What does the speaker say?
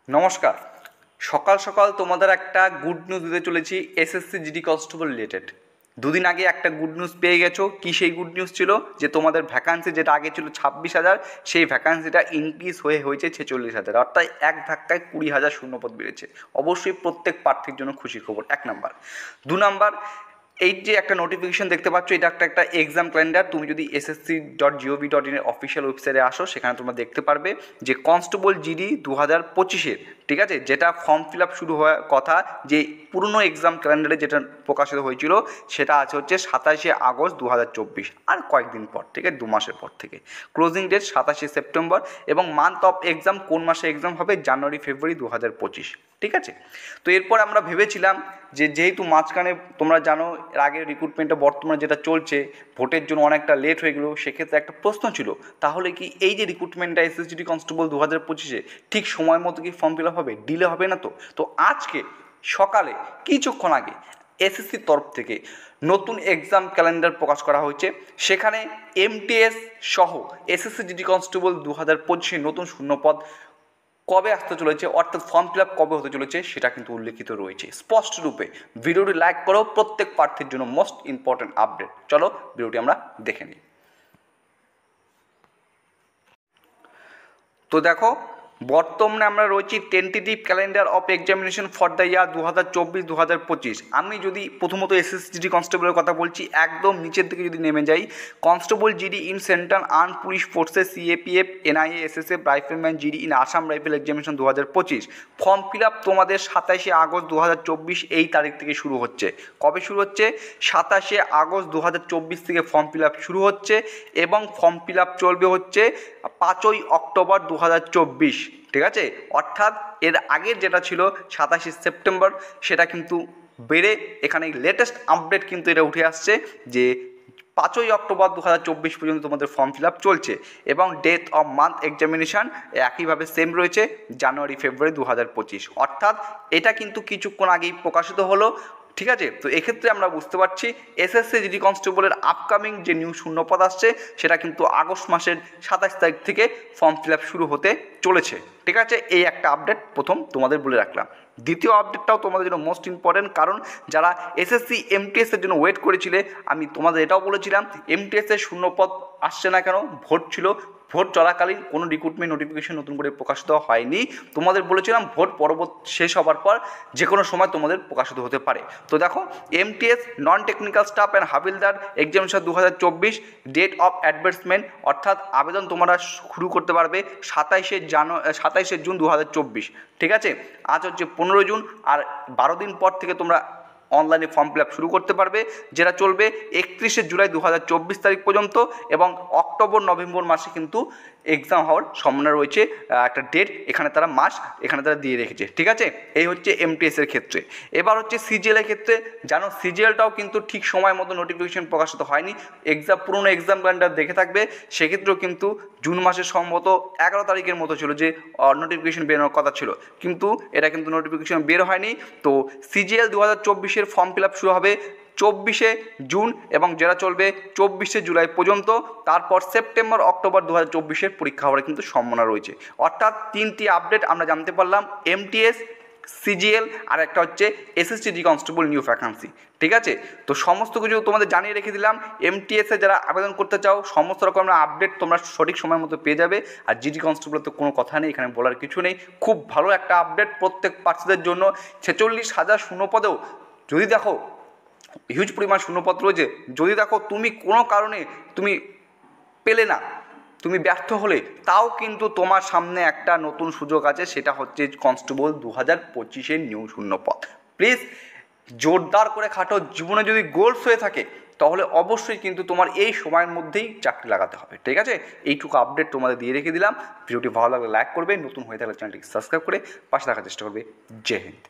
নমস্কার। সকাল সকাল তোমাদের একটা গুড নিউজ দিতে চলেছি এসএসসি জিডি কনস্টেবল রিলেটেড। দুদিন আগে একটা গুড নিউজ পেয়ে গেছো। কি সেই গুড নিউজ ছিল? যে তোমাদের ভ্যাকান্সি যেটা আগে ছিল 26,000, সেই ভ্যাকান্সিটা ইনক্রিজ হয়েছে 46,000, অর্থাৎ এক ধাক্কায় 20,000 শূন্যপদ বেড়েছে। অবশ্যই প্রত্যেক প্রার্থীর জন্য খুশির খবর, 1 নাম্বার। 2 নাম্বার, এই যে একটা নোটিফিকেশন দেখতে পাচ্ছ, এটা একটা এক্সাম ক্যালেন্ডার। তুমি যদি ssc.gov.in এর অফিসিয়াল ওয়েবসাইটে আসো, সেখানে তোমরা দেখতে পারবে যে কনস্টেবল জিডি 2025-এর, ঠিক আছে, যেটা ফর্ম ফিল আপ শুরু হওয়ার কথা, যে পুরনো এক্সাম ক্যালেন্ডারে যেটা প্রকাশিত হয়েছিল, সেটা আছে হচ্ছে 27শে আগস্ট 2024, আর কয়েকদিন পর থেকে, 2 মাসের পর থেকে। ক্লোজিং ডেট 27শে সেপ্টেম্বর, এবং মান্থ অফ এক্সাম কোন মাসে এক্সাম হবে? জানুয়ারি ফেব্রুয়ারি 2025, ঠিক আছে। তো এরপর আমরা ভেবেছিলাম যে যেহেতু মাঝখানে তোমরা জানো এর আগে রিক্রুটমেন্টটা বর্তমানে যেটা চলছে, ভোটের জন্য অনেকটা লেট হয়ে গেলো, সেক্ষেত্রে একটা প্রশ্ন ছিল, তাহলে কি এই যে রিক্রুটমেন্টটা এসএসজিডি কনস্টেবল 2025-এ ঠিক সময় মতো কি ফর্ম ফিল আপ হবে? ডিলে হবে না তো? তো আজকে সকালে কিছুক্ষণ আগে এসএসসির তরফ থেকে নতুন এক্সাম ক্যালেন্ডার প্রকাশ করা হয়েছে। সেখানে এমটিএস সহ এসএসসি জিডি কনস্টেবল 2025 নতুন শূন্যপদ কবে আসতে চলেছে, অর্থাৎ ফর্ম ফিল আপ কবে হতে চলেছে, সেটা কিন্তু উল্লেখিত রয়েছে স্পষ্ট রূপে। ভিডিওটি লাইক করো, প্রত্যেক প্রার্থীর জন্য মোস্ট ইম্পর্টেন্ট আপডেট। চলো ভিডিওটি আমরা দেখে নিই। তো দেখো, বর্তমানে আমরা রয়েছি tentative calendar of examination for the year 2024-2025। আমি যদি প্রথমত এসএসজিডি কনস্টেবলের কথা বলছি, একদম নিচের দিকে যদি নেমে যাই, constable GD in central arm police forces CAPF NIA SSF rifleman GD in Assam rifle examination 2025। Form fill up তোমাদের 27শে আগস্ট 2024 এই তারিখ থেকে শুরু হচ্ছে। কবে শুরু হচ্ছে? 27শে আগস্ট 2024 থেকে ফর্ম ফিল আপ শুরু হচ্ছে, এবং ফর্ম ফিল আপ চলবে হচ্ছে 5ই অক্টোবর 2024, ঠিক আছে। অর্থাৎ এর আগের যেটা ছিল 27শে সেপ্টেম্বর, সেটা কিন্তু বেড়ে এখানে লেটেস্ট আপডেট কিন্তু এটা উঠে আসছে যে 5ই অক্টোবর 2024 পর্যন্ত তোমাদের ফর্ম ফিল আপ চলছে, এবং ডেট অফ মান্থ এক্সামিনেশান একইভাবে সেম রয়েছে, জানুয়ারি ফেব্রুয়ারি 2025। অর্থাৎ এটা কিন্তু কিছুক্ষণ আগেই প্রকাশিত হলো, ঠিক আছে। তো এক্ষেত্রে আমরা বুঝতে পারছি এসএসসি জিডি কনস্টেবলের আপকামিং যে নিউ শূন্যপদ আসছে, সেটা কিন্তু আগস্ট মাসের 27 তারিখ থেকে ফর্ম ফিল আপ শুরু হতে চলেছে, ঠিক আছে। এই একটা আপডেট প্রথম তোমাদের বলে রাখলাম। দ্বিতীয় আপডেটটাও তোমাদের জন্য মোস্ট ইম্পর্টেন্ট, কারণ যারা এসএসসি এমটিএসের জন্য ওয়েট করেছিলে, আমি তোমাদের এটাও বলেছিলাম এমটিএসের শূন্যপদ আসছে না কেন, ভোট ছিল, ভোট চলাকালীন কোনো রিক্রুটমেন্ট নোটিফিকেশন নতুন করে প্রকাশিত হয়নি। তোমাদের বলেছিলাম ভোট পরবর্তী শেষ হবার পর যে কোনো সময় তোমাদের প্রকাশিত হতে পারে। তো দেখো, MTS non technical staff and havildar examination 2024, date of advertisement, অর্থাৎ আবেদন তোমরা শুরু করতে পারবে 27শে জুন 2024, ঠিক আছে। আজ হচ্ছে 15 জুন, আর 12 দিন পর থেকে তোমরা অনলাইনে ফর্ম ফিল আপ শুরু করতে পারবে, যেটা চলবে 31শে জুলাই 2024 তারিখ পর্যন্ত, এবং অক্টোবর নভেম্বর মাসে কিন্তু এক্সাম হওয়ার সম্ভাবনা রয়েছে। একটা ডেট এখানে তারা এখানে তারা দিয়ে রেখেছে, ঠিক আছে। এই হচ্ছে এমটিএসের ক্ষেত্রে। এবার হচ্ছে সিজিএলের ক্ষেত্রে, জানো সিজিএলটাও কিন্তু ঠিক সময় মতো নোটিফিকেশন প্রকাশিত হয়নি। পুরনো এক্সাম ক্যালেন্ডার দেখে থাকবে, সেক্ষেত্রেও কিন্তু জুন মাসের সম্ভবত 11 তারিখের মতো ছিল যে নোটিফিকেশন বেরোনোর কথা ছিল, কিন্তু এটা কিন্তু নোটিফিকেশন বের হয়নি। তো সিজিএল 2024-এর ফর্ম ফিল আপ শুরু হবে 24শে জুন, এবং যেটা চলবে 24শে জুলাই পর্যন্ত। তারপর সেপ্টেম্বর অক্টোবর 2024-এর পরীক্ষা হওয়ার কিন্তু সম্ভাবনা রয়েছে। অর্থাৎ 3টি আপডেট আমরা জানতে পারলাম, এমটিএস, সিজিএল, আর একটা হচ্ছে এসএসসি কনস্টেবল নিউ ভ্যাকান্সি, ঠিক আছে। তো সমস্ত কিছু তোমাদের জানিয়ে রেখে দিলাম। এমটিএসে যারা আবেদন করতে চাও, সমস্ত রকমের আপডেট তোমরা সঠিক সময় মতো পেয়ে যাবে। আর জিডি কনস্টেবলের তো কোনো কথা নেই, এখানে বলার কিছু নেই। খুব ভালো একটা আপডেট প্রত্যেক প্রার্থীদের জন্য। 46,000 শূন্যপদেও যদি দেখো হিউজ পরিমাণ শূন্যপদ রয়েছে, যদি দেখো তুমি কোনো কারণে তুমি পেলে না, তুমি ব্যর্থ হলে, তাও কিন্তু তোমার সামনে একটা নতুন সুযোগ আছে, সেটা হচ্ছে কনস্টেবল 2025-এর নিউ শূন্যপদ। প্লিজ জোরদার করে খাটো। জীবনে যদি গোলস হয়ে থাকে, তাহলে অবশ্যই কিন্তু তোমার এই সময়ের মধ্যেই চাকরি লাগাতে হবে, ঠিক আছে। এইটুকু আপডেট তোমাদের দিয়ে রেখে দিলাম। ভিডিওটি ভালো লাগলে লাইক করবে, নতুন হয়ে থাকলে চ্যানেলটিকে সাবস্ক্রাইব করে পাশে থাকার চেষ্টা করবে। জয় হিন্দ।